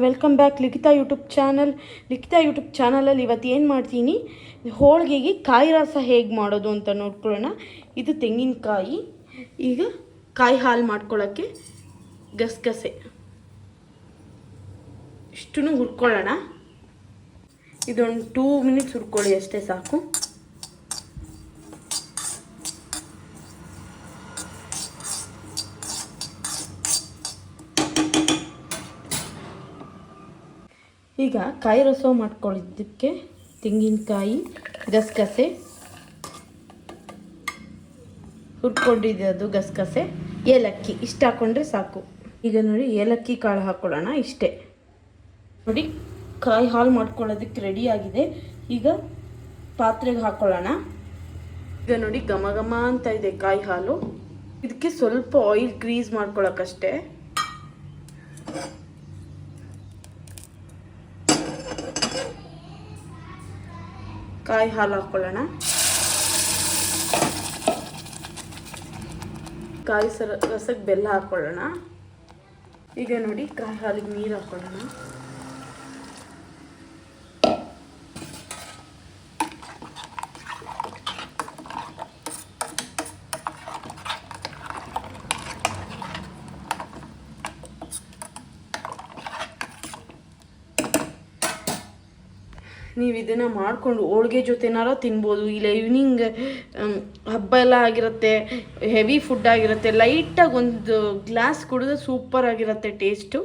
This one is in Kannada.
ವೆಲ್ಕಮ್ ಬ್ಯಾಕ್ ಲಿಖಿತಾ ಯೂಟ್ಯೂಬ್ ಚಾನಲಲ್ಲಿ ಇವತ್ತು ಏನು ಮಾಡ್ತೀನಿ, ಹೋಳಿಗೆಗೆ ಕಾಯಿ ರಸ ಹೇಗೆ ಮಾಡೋದು ಅಂತ ನೋಡ್ಕೊಳ್ಳೋಣ. ಇದು ತೆಂಗಿನಕಾಯಿ. ಈಗ ಕಾಯಿ ಹಾಲು ಮಾಡ್ಕೊಳ್ಳೋಕ್ಕೆ ಗಸಗಸೆ ಇಷ್ಟನ್ನು ಹುರ್ಕೊಳ್ಳೋಣ. ಇದೊಂದು 2 ಮಿನಿಟ್ಸ್ ಹುರ್ಕೊಳ್ಳಿ ಅಷ್ಟೇ ಸಾಕು. ಈಗ ಕಾಯಿ ರಸ ಮಾಡ್ಕೊಳ್ಳೋದಕ್ಕೆ ತೆಂಗಿನಕಾಯಿ, ಗಸಗಸೆ ಹುರ್ಕೊಂಡಿದ್ದು, ಗಸಗಸೆ, ಏಲಕ್ಕಿ ಇಷ್ಟು ಹಾಕ್ಕೊಂಡ್ರೆ ಸಾಕು. ಈಗ ನೋಡಿ ಏಲಕ್ಕಿ ಕಾಳು ಹಾಕ್ಕೊಳ್ಳೋಣ. ಇಷ್ಟೇ ನೋಡಿ, ಕಾಯಿ ಹಾಲು ಮಾಡ್ಕೊಳ್ಳೋದಕ್ಕೆ ರೆಡಿ ಆಗಿದೆ. ಈಗ ಪಾತ್ರೆಗೆ ಹಾಕ್ಕೊಳ್ಳೋಣ. ಈಗ ನೋಡಿ ಘಮ ಘಮ ಅಂತ ಇದೆ ಕಾಯಿ ಹಾಲು. ಇದಕ್ಕೆ ಸ್ವಲ್ಪ ಆಯಿಲ್ ಗ್ರೀಸ್ ಮಾಡ್ಕೊಳ್ಳೋಕ್ಕಷ್ಟೇ. ಕಾಯಿ ಹಾಲು ಹಾಕ್ಕೊಳ್ಳೋಣ. ಕಾಯಿ ರಸಕ್ಕೆ ಬೆಲ್ಲ ಹಾಕ್ಕೊಳ್ಳೋಣ. ಈಗ ನೋಡಿ ಕಾಯಿ ಹಾಲಿಗೆ ನೀರು ಹಾಕ್ಕೊಳ್ಳೋಣ. ನೀವು ಇದನ್ನು ಮಾಡಿಕೊಂಡು ಹೋಳಿಗೆ ಜೊತೆನಾರ ತಿನ್ಬೋದು. ಇಲ್ಲ ಈವ್ನಿಂಗ್ ಹಬ್ಬ ಎಲ್ಲ ಆಗಿರುತ್ತೆ, ಹೆವಿ ಫುಡ್ ಆಗಿರುತ್ತೆ, ಲೈಟಾಗಿ ಒಂದು ಗ್ಲಾಸ್ ಕುಡಿದ್ರೆ ಸೂಪರ್ ಆಗಿರುತ್ತೆ ಟೇಸ್ಟು.